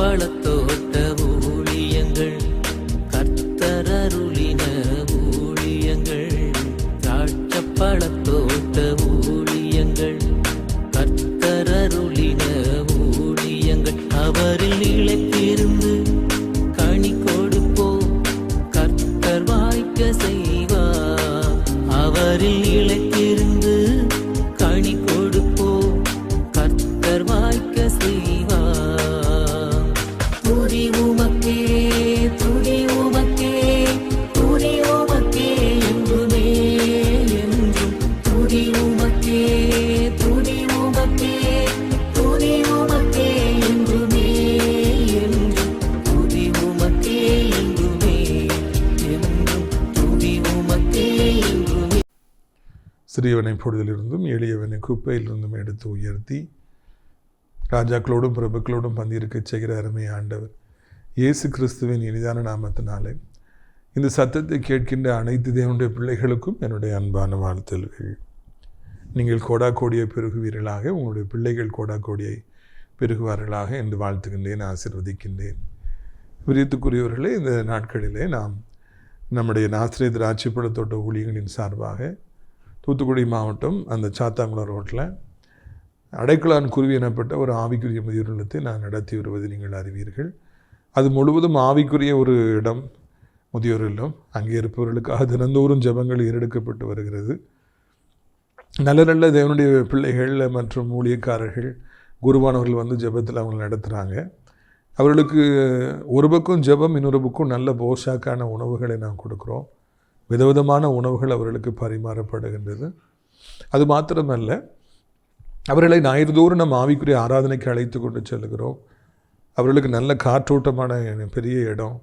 பழத்தோட்ட ஊழியங்கள், கர்த்தரருளின ஊழியங்கள். திராட்சை பழத்தோட்ட ஊழியங்கள், கர்த்தரருளின ஊழியங்கள். அவரில் நிலைத்திருந்து கனி கொடுப்போம், கர்த்தர் வாய்க்க செய்வார். அவரில் நிலைத்திருந்து கனி கொடுப்போம், கர்த்தர் வாய்க்க செய்வார். துதி உமக்கே, துதி உமக்கே, துதி உமக்கே என்றுமே என்றும். துதி உமக்கே, துதி உமக்கே, துதி உமக்கே என்றுமே என்றும். துதி உமக்கே என்றுமே என்றும். துதி உமக்கே என்றுமே. சிறியவனை பொழுதிலிருந்தும் எளியவனை குப்பையிலிருந்தும் எடுத்து உயர்த்தி ராஜாக்களோடும் பிரபுக்களோடும் பந்தியிருக்கச் செய்கிற அருமை ஆண்டவர் இயேசு கிறிஸ்துவின் இனிதான நாமத்தினாலே இந்த சத்தத்தை கேட்கின்ற அனைத்து தேவனுடைய பிள்ளைகளுக்கும் என்னுடைய அன்பான வாழ்த்துகள். நீங்கள் கோடாக்கோடியை பெருகுவீர்களாக, உங்களுடைய பிள்ளைகள் கோடாக்கோடியை பெருகுவார்களாக என்று வாழ்த்துகின்றேன், ஆசீர்வதிக்கின்றேன். விரியத்துக்குரியவர்களே, இந்த நாட்களிலே நாம் நம்முடைய நாசிரியர் திராட்சை பழத்தோட்ட ஊழியர்களின் சார்பாக தூத்துக்குடி மாவட்டம் அந்த சாத்தாங்குளம் ரோட்டில் அடைக்கலான் குருவி எனப்பட்ட ஒரு ஆவிக்குரிய முதியோர் இல்லத்தை நான் நடத்தி வருவது நீங்கள் அறிவீர்கள். அது முழுவதும் ஆவிக்குரிய ஒரு இடம், முதியோர் இல்லம். அங்கே இருப்பவர்களுக்காக தினந்தோறும் ஜெபங்கள் ஏறெடுக்கப்பட்டு வருகிறது. நல்ல நல்ல தேவனுடைய பிள்ளைகள் மற்றும் ஊழியக்காரர்கள், குருவானவர்கள் வந்து ஜெபத்தில் அவங்க நடத்துகிறாங்க. அவர்களுக்கு ஒரு பக்கம் ஜெபம், இன்னொரு பக்கம் நல்ல போஷாக்கான உணவுகளை நாம் கொடுக்குறோம். விதவிதமான உணவுகள் அவர்களுக்கு பரிமாறப்படுகின்றது. அது மாத்திரமல்ல, அவர்களை ஞாயிறுதோறும் நம்ம ஆவிக்குரிய ஆராதனைக்கு அழைத்து கொண்டு செல்கிறோம். அவர்களுக்கு நல்ல காற்றோட்டமான பெரிய இடம்,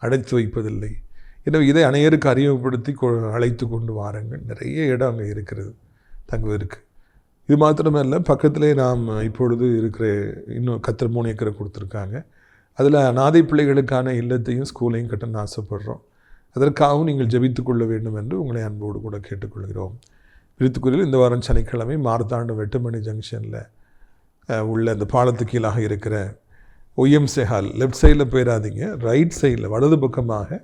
அடைத்து வைப்பதில்லை. எனவே இதை அனைவருக்கு அறிமுகப்படுத்தி அழைத்து கொண்டு வாருங்கள். நிறைய இடம் அங்கே இருக்கிறது தங்குவதற்கு. இது மாத்திரமல்ல, பக்கத்திலே நாம் இப்பொழுது இருக்கிற இன்னும் 3 ஏக்கரை கொடுத்துருக்காங்க. அதில் அநாதை பிள்ளைகளுக்கான இல்லத்தையும் ஸ்கூலையும் கட்டணும்னு ஆசைப்படுறோம். அதற்காகவும் நீங்கள் ஜெபித்து கொள்ள வேண்டும் என்று உங்களை அன்போடு கூட கேட்டுக்கொள்கிறோம். விருத்துக்குரியில் இந்த வாரம் சனிக்கிழமை மார்த்தாண்டம் வெட்டுமணி ஜங்ஷனில் உள்ள அந்த பாலத்துக்கு கீழாக இருக்கிற ஒய்எம்சி ஹால், லெஃப்ட் சைடில் போயிடாதீங்க, ரைட் சைடில் வலது பக்கமாக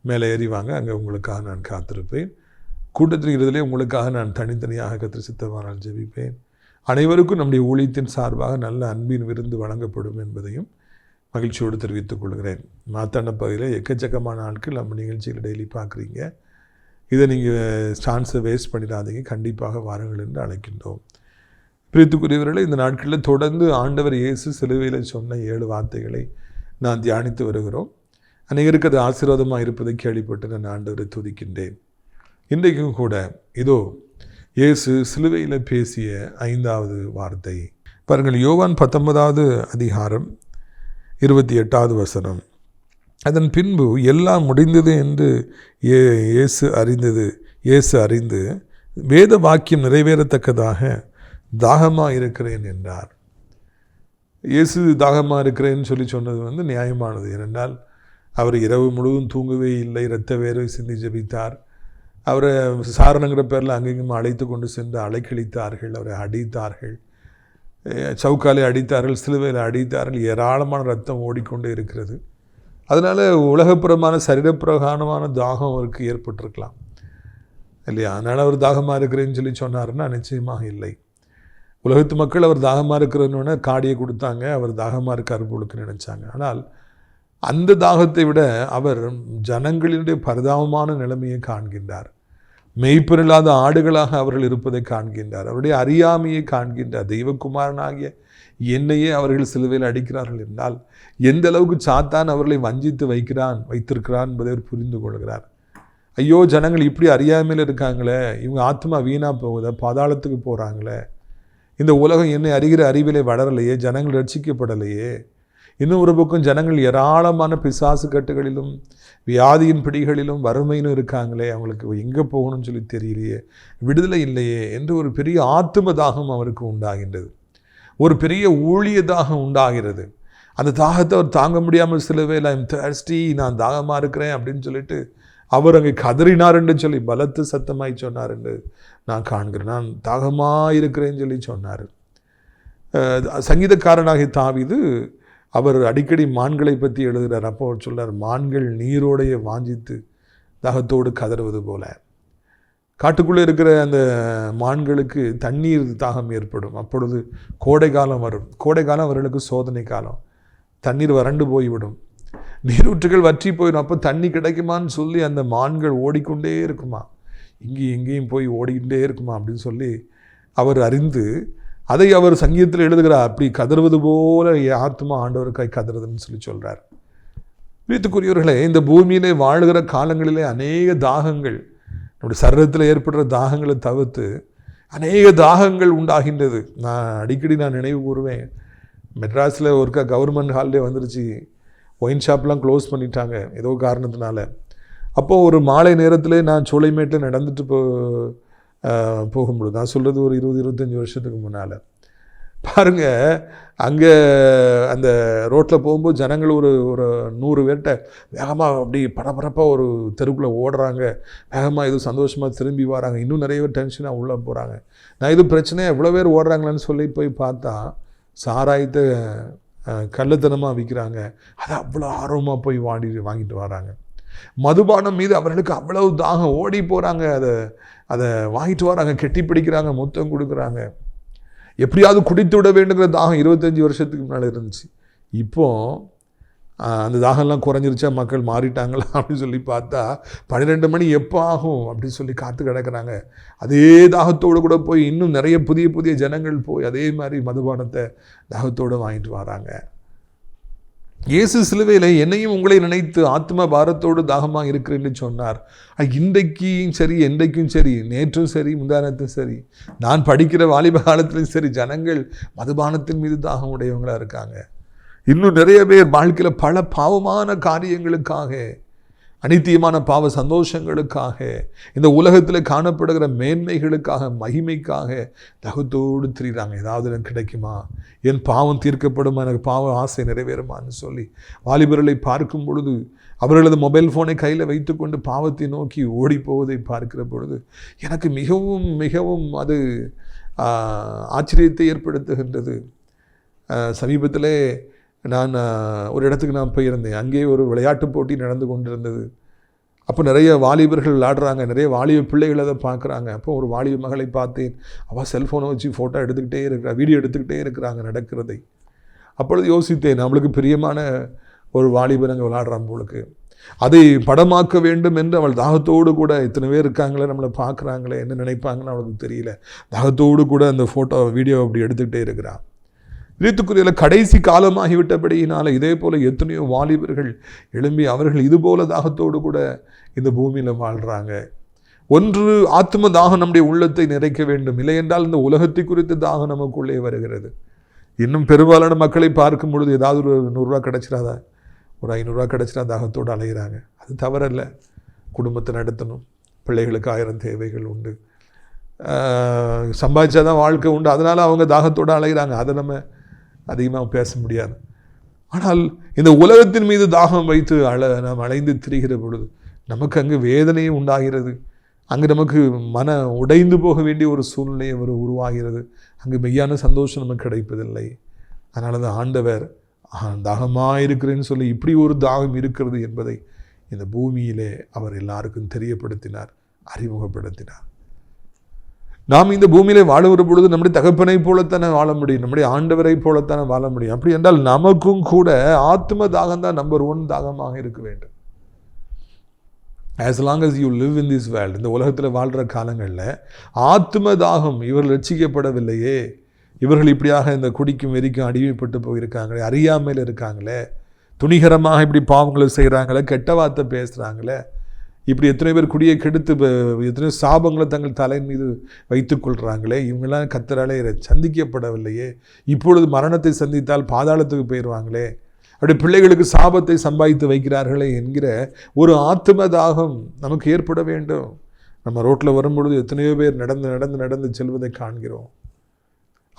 மேலே ஏறிவாங்க. அங்கே உங்களுக்காக நான் காத்திருப்பேன். கூட்டத்தில் இருந்ததிலே உங்களுக்காக நான் தனித்தனியாக கத்திர சித்தமானால் ஜெபிப்பேன். அனைவருக்கும் நம்முடைய ஊழியத்தின் சார்பாக நல்ல அன்பின் விருந்து வழங்கப்படும் என்பதையும் மகிழ்ச்சியோடு தெரிவித்துக் கொள்கிறேன். மாத்தாண்ட பகுதியில் எக்கச்சக்கமான ஆட்கள் நம்ம நிகழ்ச்சியில் டெய்லி பார்க்குறீங்க. இதை நீங்கள் சான்ஸை வேஸ்ட் பண்ணிடாதீங்க, கண்டிப்பாக வாருங்கள் என்று அழைக்கின்றோம். பிரித்துக்குரியவர்களை, இந்த நாட்களில் தொடர்ந்து ஆண்டவர் இயேசு சிலுவையில் சொன்ன 7 வார்த்தைகளை நான் தியானித்து வருகிறோம். அநேகருக்கு அது ஆசீர்வாதமாக இருப்பதை கேள்விப்பட்டு நான் ஆண்டவரை துதிக்கின்றேன். இன்றைக்கும் கூட இதோ இயேசு சிலுவையில் பேசிய 5வது வார்த்தை பாருங்கள். யோவான் 19வது அதிகாரம் 28வது வசனம். அதன் பின்பு எல்லாம் முடிந்தது என்று இயேசு அறிந்து வேத வாக்கியம் நிறைவேறத்தக்கதாக தாகமாக இருக்கிறேன் என்றார். இயேசு தாகமாக இருக்கிறேன்னு சொன்னது வந்து நியாயமானது. ஏனென்றால் அவர் இரவு முழுவதும் தூங்கவே இல்லை, இரத்த வேர்வை சிந்தி ஜெபித்தார். அவரை சாரணங்கிற பேரில் அங்கெங்கும் அழைத்து கொண்டு சென்று அலைக்கழித்தார்கள், அவரை அடித்தார்கள், சவுக்காலை அடித்தார்கள், சிலுவையில் அடித்தார்கள். ஏராளமான ரத்தம் ஓடிக்கொண்டே இருக்கிறது. அதனால் உலகப்புறமான சரீரப்பிரகாரமான தாகம் அவருக்கு ஏற்பட்டிருக்கலாம் இல்லையா? அதனால் அவர் தாகமாக இருக்கிறேன்னு சொன்னார்னா நிச்சயமாக இல்லை. உலகத்து மக்கள் அவர் தாகமாக இருக்கிறன்னு காடியை கொடுத்தாங்க, அவர் தாகமாக இருக்கார் போலுக்கு நினைச்சாங்க. ஆனால் அந்த தாகத்தை விட அவர் ஜனங்களினுடைய பரிதாபமான நிலைமையை காண்கின்றார். மெய்ப்பொருளாத ஆடுகளாக அவர்கள் இருப்பதை காண்கின்றார். அவருடைய அறியாமையை காண்கின்றார். தெய்வகுமாரனாகிய என்னையே அவர்கள் சிலுவையில் அடிக்கிறார்கள் என்றால் எந்த அளவுக்கு சாத்தான் அவர்களை வஞ்சித்து வைத்திருக்கிறான் என்பதை அவர் புரிந்து கொள்கிறார். ஐயோ, ஜனங்கள் இப்படி அறியாமையில் இருக்காங்களே, இவங்க ஆத்மா வீணாக போகுத, பாதாளத்துக்கு போகிறாங்களே, இந்த உலகம் என்னை அறிகிற அறிவிலே வளரலையே, ஜனங்கள் ரட்சிக்கப்படலையே, இன்னும் ஒரு பக்கம் ஜனங்கள் ஏராளமான பிசாசு கட்டுகளிலும் வியாதியின் பிடிகளிலும் வறுமையிலும் இருக்காங்களே, அவங்களுக்கு எங்கே போகணும்னு சொல்லி தெரியலையே, விடுதலை இல்லையே என்று ஒரு பெரிய ஆத்தும தாகம் அவருக்கு உண்டாகின்றது. ஒரு பெரிய ஊழிய தாகம் உண்டாகிறது. அந்த தாகத்தை அவர் தாங்க முடியாமல் சிலுவையில் ஐம் தர்ஸ்டி, நான் தாகமாக இருக்கிறேன் அப்படின்னு சொல்லிட்டு அவர் அங்கே கதறினார் என்று சொல்லி பலத்து சத்தமாய் சொன்னார் என்று நான் காண்கிறேன். நான் தாகமாக இருக்கிறேன்னு சொல்லி சொன்னார். சங்கீதக்காரனாகிய தாவீது அவர் அடிக்கடி மான்களை பற்றி எழுதுகிறார். அப்போ அவர் சொல்றார், மான்கள் நீரோடைய வாஞ்சித்து தாகத்தோடு கதறுவது போல. காட்டுக்குள்ளே இருக்கிற அந்த மான்களுக்கு தண்ணீர் தாகம் ஏற்படும். அப்பொழுது கோடை காலம் வரும். கோடை காலம் அவர்களுக்கு சோதனை காலம். தண்ணீர் வறண்டு போய்விடும், நீரூற்றுகள் வற்றி போயிடும். அப்போ தண்ணி கிடைக்குமான்னு சொல்லி அந்த மான்கள் ஓடிக்கொண்டே இருக்குமா, இங்கேயும் எங்கேயும் போய் ஓடிக்கிட்டே இருக்குமா அப்படின்னு சொல்லி அவர் அறிந்து அதை அவர் சங்கீதத்தில் எழுதுகிறார். அப்படி கதறுவது போல ஆத்மா ஆண்டவருக்காய் கதறுதுன்னு சொல்லி சொல்கிறார். வீட்டுக்குரியவர்களே, இந்த பூமியிலே வாழ்கிற காலங்களிலே அநேக தாகங்கள், நம்முடைய சரீரத்தில் ஏற்படுற தாகங்களை தவிர்த்து அநேக தாகங்கள் உண்டாகின்றது. நான் அடிக்கடி நினைவு கூறுவேன், மெட்ராஸில் ஒருக்கா கவர்மெண்ட் ஹாலிடே வந்துருச்சு, ஒயின் ஷாப்லாம் க்ளோஸ் பண்ணிட்டாங்க ஏதோ காரணத்தினால. அப்போது ஒரு மாலை நேரத்தில் நான் சோலைமேட்டில் நடந்துட்டு போகும்பொழுது, நான் சொல்கிறது ஒரு 20-25 வருஷத்துக்கு முன்னால், பாருங்கள் அங்கே அந்த ரோட்டில் போகும்போது ஜனங்கள் ஒரு 100 பேர்கிட்ட வேகமாக அப்படி பரபரப்பாக ஒரு தெருக்குள்ளே ஓடுறாங்க, வேகமாக இது சந்தோஷமாக திரும்பி வராங்க. இன்னும் நிறைய பேர் டென்ஷனாக உள்ளே போகிறாங்க. நான் இது பிரச்சனையாக எவ்வளோ பேர் ஓடுறாங்களான்னு சொல்லி போய் பார்த்தா சாராயத்தை கள்ளத்தனமாக விற்கிறாங்க. அதை அவ்வளோ ஆர்வமாக போய் வாங்கிட்டு வராங்க. மதுபானம் மீது அவர்களுக்கு அவ்வளவு தாகம், ஓடி போகிறாங்க, அதை வாங்கிட்டு வராங்க, கெட்டி பிடிக்கிறாங்க, முத்தம் கொடுக்குறாங்க. எப்படியாவது குடித்து விட வேண்டுங்கிற தாகம் 25 வருஷத்துக்கு முன்னால் இருந்துச்சு. இப்போது அந்த தாகம்லாம் குறைஞ்சிருச்சா, மக்கள் மாறிட்டாங்களா அப்படின்னு சொல்லி பார்த்தா 12 மணி எப்போ ஆகும் அப்படின்னு சொல்லி காத்து கிடக்கிறாங்க. அதே தாகத்தோடு கூட போய் இன்னும் நிறைய புதிய புதிய ஜனங்கள் போய் அதே மாதிரி மதுபானத்தை தாகத்தோடு வாங்கிட்டு வராங்க. இயேசு சிலுவையில் என்னையும் உங்களை நினைத்து ஆத்ம பாரத்தோடு தாகமாக இருக்கிறேன்னு சொன்னார். இன்றைக்கும் சரி, என்றைக்கும் சரி, நேற்றும் சரி, முந்தானத்தும் சரி, நான் படிக்கிற வாலிப காலத்திலும் சரி, ஜனங்கள் மதுபானத்தின் மீது தாகம் உடையவங்களாக இருக்காங்க. இன்னும் நிறைய பேர் வாழ்க்கையில் பல பாவமான காரியங்களுக்காக, அனித்தியமான பாவ சந்தோஷங்களுக்காக, இந்த உலகத்தில் காணப்படுகிற மேன்மைகளுக்காக, மகிமைக்காக தகத்தோடு திரிகிறாங்க. ஏதாவது எனக்கு கிடைக்குமா, என் பாவம் தீர்க்கப்படுமா, எனக்கு பாவ ஆசை நிறைவேறுமான்னு சொல்லி வாலிபர்களை பார்க்கும் பொழுது, அவர்களது மொபைல் ஃபோனை கையில் வைத்துக்கொண்டு பாவத்தை நோக்கி ஓடி போவதை பார்க்கிற பொழுது எனக்கு மிகவும் மிகவும் அது ஆச்சரியத்தை ஏற்படுத்துகின்றது. சமீபத்தில் நான் ஒரு இடத்துக்கு நான் போயிருந்தேன். அங்கே ஒரு விளையாட்டு போட்டி நடந்து கொண்டிருந்தது. அப்போ நிறைய வாலிபர்கள் விளையாடுறாங்க, நிறைய வாலிப பிள்ளைகள் அதை பார்க்குறாங்க. அப்போ ஒரு வாலிப மகளை பார்த்தேன். அவள் செல்ஃபோனை வச்சு ஃபோட்டோ எடுத்துக்கிட்டே இருக்கிறா, வீடியோ எடுத்துக்கிட்டே இருக்கிறாங்க நடக்கிறதை. அப்பொழுது யோசித்தேன், நம்மளுக்கு பிரியமான ஒரு வாலிபர் அங்கே விளையாடுறான் போலுக்கு, அதை படமாக்க வேண்டும் என்று அவள் தாகத்தோடு கூட, இத்தனை பேர் இருக்காங்களே நம்மளை பார்க்குறாங்களே என்ன நினைப்பாங்கன்னு அவளுக்கு தெரியல, தாகத்தோடு கூட அந்த ஃபோட்டோ வீடியோ அப்படி எடுத்துக்கிட்டே இருக்கிறான். வீட்டுக்குரிய கடைசி காலமாகிவிட்டபடியினால் இதே போல் எத்தனையோ வாலிபர்கள் எழும்பி அவர்கள் இதுபோல தாகத்தோடு கூட இந்த பூமியில் வாழ்கிறாங்க. ஒன்று, ஆத்ம தாகம் நம்முடைய உள்ளத்தை நிறைக்க வேண்டும். இல்லை என்றால் இந்த உலகத்தை குறித்த தாகம் நமக்குள்ளே வருகிறது. இன்னும் பெரும்பாலான மக்களை பார்க்கும் பொழுது ஏதாவது ஒரு 100 ரூபா கிடச்சிடாதா, ஒரு 500 ரூபா கிடச்சினா தாகத்தோடு அலைகிறாங்க. அது தவறல்ல, குடும்பத்தை நடத்தணும், பிள்ளைகளுக்கு 1000 தேவைகள் உண்டு, சம்பாதிச்சாதான் வாழ்க்கை உண்டு, அதனால் அவங்க தாகத்தோடு அலைகிறாங்க. அதை நம்ம அதிகமாக பேச முடியாது. ஆனால் இந்த உலகத்தின் மீது தாகம் வைத்து நாம் அலைந்து திரிகிற பொழுது நமக்கு அங்கு வேதனையும் உண்டாகிறது. அங்கு நமக்கு மன உடைந்து போக வேண்டிய ஒரு சூழ்நிலை உருவாகிறது. அங்கு மெய்யான சந்தோஷம் நமக்கு கிடைப்பதில்லை. அதனால தான் ஆண்டவர் தாகமாக இருக்கிறேன்னு சொல்லி இப்படி ஒரு தாகம் இருக்கிறது என்பதை இந்த பூமியிலே அவர் எல்லாருக்கும் தெரியப்படுத்தினார், அறிமுகப்படுத்தினார். நாம் இந்த பூமியிலே வாழுகிற பொழுது நம்முடைய தகப்பனை போலத்தானே வாழ முடியும், நம்முடைய ஆண்டவரை போலத்தானே வாழ முடியும். அப்படி என்றால் நமக்கும் கூட ஆத்ம தாகம் தான் நம்பர் 1 தாகமாக இருக்க வேண்டும். as long as you live in this world, இந்த உலகத்தில் வாழ்கிற காலங்களில் ஆத்ம தாகம், இவர்கள் ரட்சிக்கப்படவில்லையே, இவர்கள் இப்படியாக இந்த குடிக்கும் வெறிக்கும் அடிமைப்பட்டு போயிருக்காங்களே, அறியாமையில் இருக்காங்களே, துணிகரமாக இப்படி பாவங்களை செய்கிறாங்களே, கெட்ட வார்த்தை பேசுகிறாங்களே, இப்படி எத்தனை பேர் குடியை கெடுத்து எத்தனை சாபங்களை தங்கள் தலையின் மீது வைத்துக் கொள்கிறாங்களே, இவங்கெல்லாம் கர்த்தராலே சந்திக்கப்படவில்லையே, இப்பொழுது மரணத்தை சந்தித்தால் பாதாளத்துக்கு போயிடுவாங்களே, அப்படி பிள்ளைகளுக்கு சாபத்தை சம்பாதித்து வைக்கிறார்களே என்கிற ஒரு ஆத்ம தாகம் நமக்கு ஏற்பட வேண்டும். நம்ம ரோட்டில் வரும்பொழுது எத்தனையோ பேர் நடந்து நடந்து நடந்து செல்வதை காண்கிறோம்.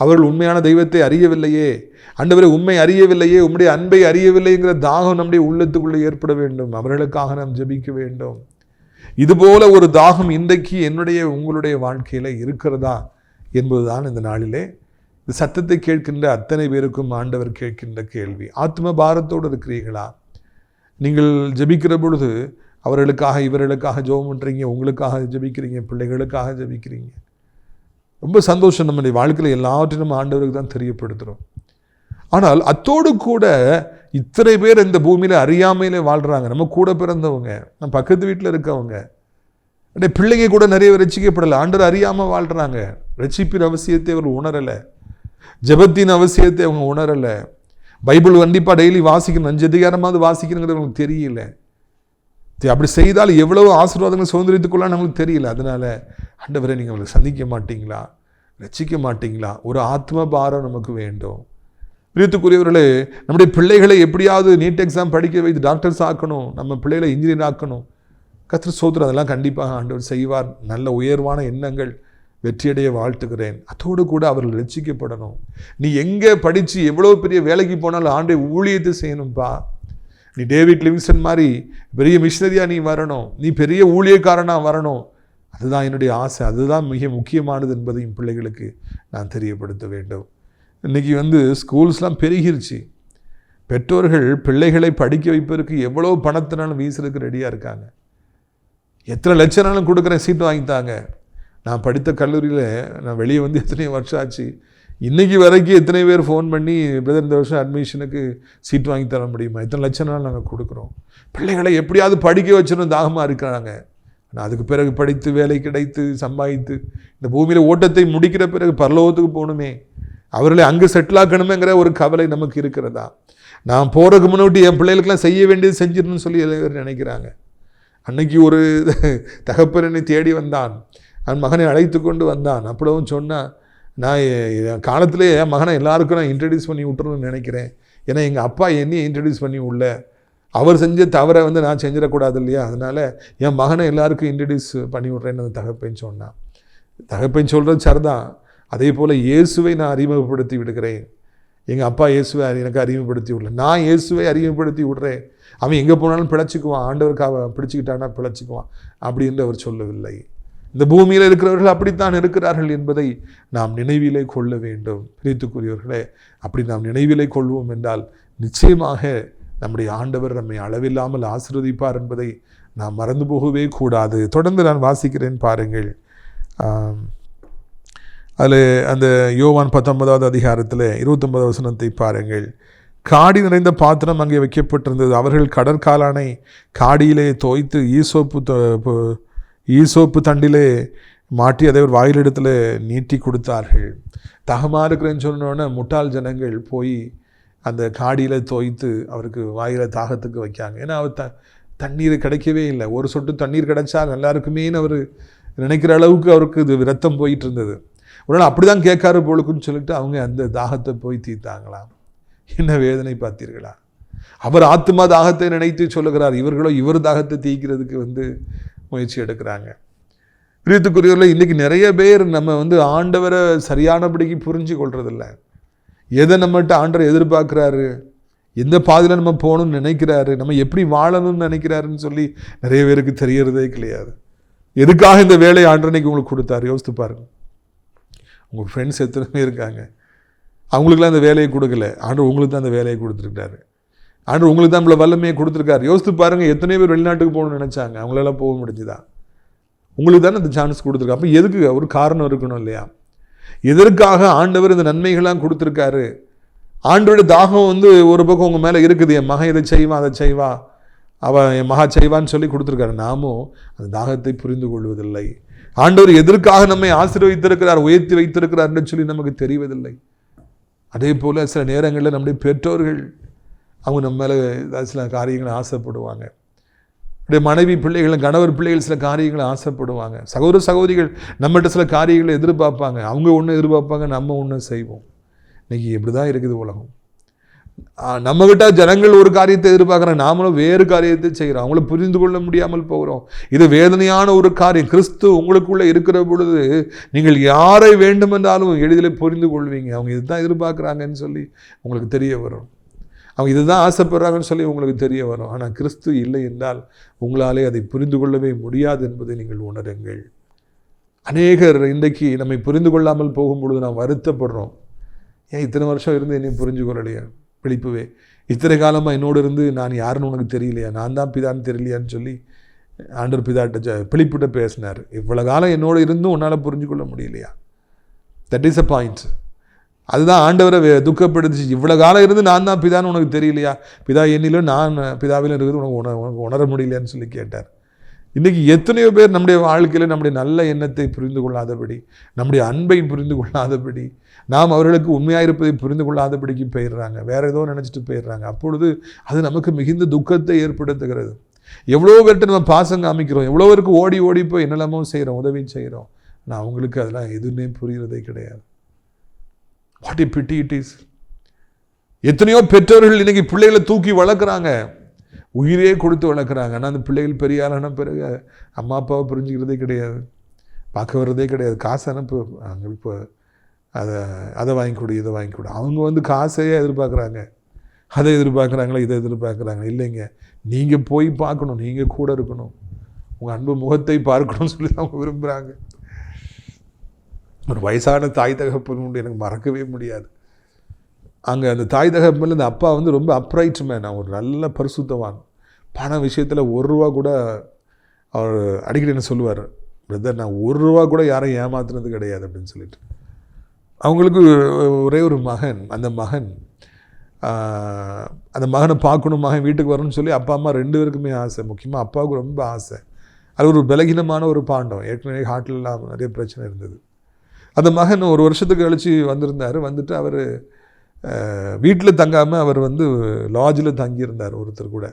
அவர்கள் உண்மையான தெய்வத்தை அறியவில்லையே, ஆண்டவரை உண்மை அறியவில்லையே, உம்முடைய அன்பை அறியவில்லைங்கிற தாகம் நம்முடைய உள்ளத்துக்குள்ளே ஏற்பட வேண்டும். அவர்களுக்காக நாம் ஜெபிக்க வேண்டும். இதுபோல ஒரு தாகம் இன்றைக்கு என்னுடைய உங்களுடைய வாழ்க்கையில் இருக்கிறதா என்பதுதான் இந்த நாளிலே இந்த சத்தத்தை கேட்கின்ற அத்தனை பேருக்கும் ஆண்டவர் கேட்கின்ற கேள்வி, ஆத்ம பாரத்தோடு இருக்கிறீர்களா? நீங்கள் ஜெபிக்கிற பொழுது அவர்களுக்காக இவர்களுக்காக ஜெபம் பண்ணுறீங்க, உங்களுக்காக ஜெபிக்கிறீங்க, பிள்ளைகளுக்காக ஜெபிக்கிறீங்க. ரொம்ப சந்தோஷம். நம்முடைய வாழ்க்கையில் எல்லாவற்றையும் நம்ம ஆண்டவருக்கு தான் தெரியப்படுத்துகிறோம். ஆனால் அத்தோடு கூட இத்தனை பேர் இந்த பூமியில் அறியாமையிலே வாழ்கிறாங்க. நம்ம கூட பிறந்தவங்க, நம்ம பக்கத்து வீட்டில் இருக்கவங்க, அப்படியே பிள்ளைங்க கூட நிறைய பேர் ரட்சிக்கப்படலை. ஆண்டவர் அறியாமல் வாழ்கிறாங்க. ரட்சிப்பின் அவசியத்தை அவர் உணரலை, ஜெபத்தின் அவசியத்தை அவங்க உணரலை. பைபிள் கண்டிப்பாக டெய்லி வாசிக்கணும், 5 அதிகாரமாவது வாசிக்கணுங்கிறது அவங்களுக்கு தெரியல. அப்படி செய்தால் எவ்வளவு ஆசீர்வாதங்கள் சுதந்திரித்துக்கொள்ளலாம் நம்மளுக்கு தெரியல. அதனால ஆண்டவரை நீங்கள் அவங்களை சந்திக்க மாட்டீங்களா, ரட்சிக்க மாட்டீங்களா? ஒரு ஆத்ம பாரம் நமக்கு வேண்டும். பிரியத்துக்குரியவர்களே, நம்முடைய பிள்ளைகளை எப்படியாவது நீட் எக்ஸாம் படிக்க வைத்து டாக்டர்ஸ் ஆக்கணும், நம்ம பிள்ளைகளை இன்ஜினியர் ஆக்கணும். கர்த்தர் ஸ்தோத்திரம், அதெல்லாம் கண்டிப்பாக ஆண்டவர் செய்வார். நல்ல உயர்வான எண்ணங்கள், வெற்றியடைய வாழ்த்துக்கிறேன். அதோடு கூட அவர்கள் ரட்சிக்கப்படணும். நீ எங்கே படித்து எவ்வளோ பெரிய வேலைக்கு போனாலும் ஆண்டை ஊழியத்தை செய்யணும்ப்பா. நீ டேவிட் லிவிங்ஸ்டன் மாதிரி பெரிய மிஷனரியாக நீ வரணும், நீ பெரிய ஊழியக்காரனாக வரணும். அதுதான் என்னுடைய ஆசை, அதுதான் மிக முக்கியமானது என்பதையும் பிள்ளைகளுக்கு நான் தெரியப்படுத்த வேண்டும். இன்றைக்கி ஸ்கூல்ஸ்லாம் பெருகிருச்சு. பெற்றோர்கள் பிள்ளைகளை படிக்க வைப்பதற்கு எவ்வளோ பணத்தினாலும் வீசுறதுக்கு ரெடியாக இருக்காங்க. எத்தனை லட்சம்னாலும் கொடுக்குறேன், சீட்டு வாங்கித்தாங்க. நான் படித்த கல்லூரியில் நான் வெளியே எத்தனை வருஷம் ஆச்சு, இன்றைக்கி வரைக்கும் எத்தனை பேர் ஃபோன் பண்ணி பிரதர் இந்த வருஷம் அட்மிஷனுக்கு சீட் வாங்கி தர முடியுமா, எத்தனை லட்சம்னாலும் நாங்கள் கொடுக்குறோம். பிள்ளைகளை எப்படியாவது படிக்க வச்சிடணும் தாகமாக இருக்கிறாங்க. ஆனால் அதுக்கு பிறகு படித்து வேலை கிடைத்து சம்பாதித்து இந்த பூமியில் ஓட்டத்தை முடிக்கிற பிறகு பரலோகத்துக்கு போகணுமே, அவர்களை அங்கே செட்டில் ஆக்கணுமேங்கிற ஒரு கவலை நமக்கு இருக்கிறதா? நான் போகிறதுக்கு முன்னாடி என் பிள்ளைகளுக்கெல்லாம் செய்ய வேண்டியது செஞ்சிடணும்னு சொல்லி எல்லாரும் நினைக்கிறாங்க. அன்னைக்கு ஒரு தகப்பனை தேடி வந்தான், அவன் மகனை அழைத்து கொண்டு வந்தான். அப்படிவும் சொன்னால், நான் என் காலத்திலே என் மகனை எல்லாருக்கும் நான் இன்ட்ரடியூஸ் பண்ணி விட்டுறணும்னு நினைக்கிறேன். ஏன்னா எங்கள் அப்பா என்னையும் இன்ட்ரடியூஸ் பண்ணி உள்ள அவர் செஞ்ச தவறை நான் செஞ்சிடக்கூடாது இல்லையா, அதனால் என் மகனை எல்லாருக்கும் இன்ட்ரடியூஸ் பண்ணி விட்றேன்னு அந்த தகப்பன் சொன்னான். தகப்பன் சொல்கிறது சரிதான். அதே போல் இயேசுவை நான் அறிமுகப்படுத்தி விடுகிறேன். எங்கள் அப்பா இயேசுவை எனக்கு அறிமுகப்படுத்தி விடல, நான் இயேசுவை அறிமுகப்படுத்தி விடுறேன். அவன் எங்கே போனாலும் பிழைச்சிக்குவான், ஆண்டவருக்காக பிடிச்சிக்கிட்டானா பிழைச்சிக்குவான் அப்படின்னு அவர் சொல்லவில்லை. இந்த பூமியில் இருக்கிறவர்கள் அப்படித்தான் இருக்கிறார்கள் என்பதை நாம் நினைவிலே கொள்ள வேண்டும். பிரியத்துக்குரியவர்களே, அப்படி நாம் நினைவிலே கொள்வோம் என்றால் நிச்சயமாக நம்முடைய ஆண்டவர் நம்மை அளவில்லாமல் ஆசீர்வதிப்பார் என்பதை நாம் மறந்து போகவே கூடாது. தொடர்ந்து நான் வாசிக்கிறேன் பாருங்கள். அதில் அந்த யோவான் 19வது அதிகாரத்தில் 29வது வசனத்தை பாருங்கள். காடி நிறைந்த பாத்திரம் அங்கே வைக்கப்பட்டிருந்தது. அவர்கள் கடற்காலானை காடியிலே தோய்த்து ஈசோப்பு தண்டிலே மாட்டி அதை ஒரு வாயிலிடத்தில் நீட்டி கொடுத்தார்கள். தகமாக இருக்கிறேன்னு சொன்னோன்னே முட்டாள் ஜனங்கள் போய் அந்த காடியில் தோய்த்து அவருக்கு வாயில் தாகத்துக்கு வைக்காங்க. ஏன்னா அவர் தண்ணீர் கிடைக்கவே இல்லை. ஒரு சொட்டு தண்ணீர் கிடைச்சா நல்லா இருக்குமேன்னு அவர் நினைக்கிற அளவுக்கு அவருக்கு இது ரத்தம் போயிட்டு இருந்தது. ஒரு நாள் அப்படி தான் கேட்காரு போலுக்குன்னு சொல்லிட்டு அவங்க அந்த தாகத்தை போய் தீர்த்தாங்களாம். என்ன வேதனை பார்த்தீர்களா? அவர் ஆத்மா தாகத்தை நினைத்து சொல்லுகிறார், இவர்களோ இவர் தாகத்தை தீர்க்கிறதுக்கு முயற்சி எடுக்கிறாங்க. பிரியத்துக்குரியவர்களே, இன்றைக்கி நிறைய பேர் நம்ம ஆண்டவரை சரியானபடிக்கு புரிஞ்சு கொள்றதில்ல. எதை நம்மகிட்ட ஆண்டவர் எதிர்பார்க்குறாரு, எந்த பாதையில் நம்ம போகணும்னு நினைக்கிறாரு, நம்ம எப்படி வாழணும்னு நினைக்கிறாருன்னு சொல்லி நிறைய பேருக்கு தெரியறதே கிடையாது. எதுக்காக இந்த வேலையை ஆண்டவனைக்கு உங்களுக்கு கொடுத்தாரு யோசித்து பாருங்க. உங்கள் ஃப்ரெண்ட்ஸ் எத்தனை பேர் இருக்காங்க, அவங்களுக்குலாம் அந்த வேலையை கொடுக்கல, ஆண்டவர் உங்களுக்கு தான் அந்த வேலையை கொடுத்துருக்காரு. ஆண்டவர் உங்களுக்கு தான் நம்மளை வல்லமையை கொடுத்துருக்காரு. யோசித்து பாருங்கள், எத்தனை பேர் வெளிநாட்டுக்கு போகணும்னு நினச்சாங்க, அவங்களெல்லாம் போக முடிஞ்சுதா? உங்களுக்கு தானே அந்த சான்ஸ் கொடுத்துருக்காரு. அப்போ எதுக்கு ஒரு காரணம் இருக்கணும் இல்லையா? எதற்காக ஆண்டவர் இந்த நன்மைகள்லாம் கொடுத்துருக்காரு? ஆண்டவருடைய தாகம் ஒரு பக்கம் உங்கள் மேலே இருக்குது, என் மகன் இதை செய்வான் அதை செய்வா, அவன் என் மகா செய்வான்னு சொல்லி கொடுத்துருக்காரு. நாமும் அந்த தாகத்தை புரிந்து கொள்வதில்லை. ஆண்டவர் எதற்காக நம்மை ஆசீர்வதித்திருக்கிறார், உயர்த்தி வைத்திருக்கிறார்னு சொல்லி நமக்கு தெரிவதில்லை. அதே போல் சில நேரங்களில் நம்முடைய பெற்றோர்கள் அவங்க நம்ம மேலே சில காரியங்களை ஆசைப்படுவாங்க. நம்முடைய மனைவி பிள்ளைகள், கணவர் பிள்ளைகள் சில காரியங்களை ஆசைப்படுவாங்க. சகோதர சகோதரிகள் நம்மகிட்ட சில காரியங்களை எதிர்பார்ப்பாங்க. அவங்க ஒன்று எதிர்பார்ப்பாங்க, நம்ம ஒன்று செய்வோம். இன்றைக்கி இப்படி தான் இருக்குது உலகம். நம்மகிட்ட ஜனங்கள் ஒரு காரியத்தை எதிர்பார்க்குறாங்க, நாமளும் வேறு காரியத்தை செய்கிறோம். அவங்கள புரிந்து கொள்ள முடியாமல் போகிறோம். இது வேதனையான ஒரு காரியம். கிறிஸ்து உங்களுக்குள்ளே இருக்கிற பொழுது நீங்கள் யாரை வேண்டுமென்றாலும் எளிதில் புரிந்து கொள்வீங்க. அவங்க இதுதான் எதிர்பார்க்குறாங்கன்னு சொல்லி உங்களுக்கு தெரிய வரும். அவங்க இதுதான் ஆசைப்படுறாங்கன்னு சொல்லி உங்களுக்கு தெரிய வரும். ஆனால் கிறிஸ்து இல்லை என்றால் உங்களாலே அதை புரிந்து கொள்ளவே முடியாது என்பதை நீங்கள் உணருங்கள். அநேகர் இன்றைக்கு நம்மை புரிந்து கொள்ளாமல் போகும் பொழுது நாம் வருத்தப்படுறோம். ஏன் இத்தனை வருஷம் இருந்து என்னை புரிஞ்சு கொள்ளலையா? பிலிப்புவே, இத்தனை காலமாக என்னோடு இருந்து நான் யாருன்னு உனக்கு தெரியலையா? நான் தான் பிதான்னு தெரியலையான்னு சொல்லி ஆண்டவர் பிதாட்ட பிலிப்புட்ட பேசினார். இவ்வளோ காலம் என்னோடு இருந்தும் உன்னால் புரிஞ்சு கொள்ள முடியலையா? That is a point. அதுதான் ஆண்டவரை துக்கப்படுத்துச்சு. இவ்வளோ காலம் இருந்து நான் தான் பிதான்னு உனக்கு தெரியலையா? பிதா என்னிலும் நான் பிதாவிலும் இருக்கிறது உனக்கு உணர முடியலையான்னு சொல்லி கேட்டார். இன்றைக்கி எத்தனையோ பேர் நம்முடைய வாழ்க்கையில் நம்முடைய நல்ல எண்ணத்தை புரிந்து கொள்ளாதபடி, நம்முடைய அன்பை புரிந்து கொள்ளாதபடி, நாம் அவர்களுக்கு உண்மையாக இருப்பதை புரிந்து கொள்ளாதபடிக்கு போயிடுறாங்க. வேறு ஏதோ நினச்சிட்டு போயிடுறாங்க. அப்பொழுது அது நமக்கு மிகுந்த துக்கத்தை ஏற்படுத்துகிறது. எவ்வளோ பேர்கிட்ட நம்ம பாசம் காமிக்கிறோம், எவ்வளோ பேருக்கு ஓடி ஓடி போய் என்னெல்லாமோ செய்கிறோம், உதவி செய்கிறோம். ஆனால் அவங்களுக்கு அதெல்லாம் எதுவுமே புரிகிறதே கிடையாது. What a pity it is. எத்தனையோ பெற்றோர்கள் இன்றைக்கி பிள்ளைகளை தூக்கி வளர்க்குறாங்க, உயிரே கொடுத்து வளர்க்குறாங்க. ஆனால் அந்த பிள்ளைகள் பெரிய ஆளான பிறகு அம்மா அப்பாவை புரிஞ்சுக்கிறதே கிடையாது, பார்க்க வர்றதே கிடையாது. காசு அனுப்பு, அங்கே இப்போ அதை வாங்கி கொடு, இதை வாங்கி கொடு. அவங்க காசையே எதிர்பார்க்குறாங்க, அதை எதிர்பார்க்குறாங்களா, இதை எதிர்பார்க்குறாங்க. இல்லைங்க, நீங்கள் போய் பார்க்கணும், நீங்கள் கூட இருக்கணும், உங்கள் அன்பு முகத்தை பார்க்கணும்னு சொல்லி அவங்க விரும்புகிறாங்க. ஒரு வயசான தாய் தகப்பன் உண்டு, எனக்கு மறக்கவே முடியாது. அங்கே அந்த தாய் தகப்பனில் அந்த அப்பா ரொம்ப அப்ரைட் மேன், ஒரு நல்ல பரிசுத்தவான். பண விஷயத்தில் ₹1 கூட அவர் அடிக்கடி என்ன சொல்லுவார், பிரதர் நான் ₹1 கூட யாரையும் ஏமாத்துனது கிடையாது அப்படின்னு சொல்லிட்டு. அவங்களுக்கு ஒரே ஒரு மகன். அந்த மகனை பார்க்கணும், மகன் வீட்டுக்கு வரணும்னு சொல்லி அப்பா அம்மா 2 பேருக்குமே ஆசை. முக்கியமாக அப்பாவுக்கு ரொம்ப ஆசை. அது ஒரு பலகீனமான ஒரு பாண்டம், ஏற்கனவே ஹார்ட்லாம் நிறைய பிரச்சனை இருந்தது. அந்த மகன் ஒரு வருஷத்துக்கு கழித்து வந்திருந்தார். வந்துட்டு அவர் வீட்டில் தங்காமல் அவர் லாட்ஜில் தங்கியிருந்தார் ஒருத்தர் கூட.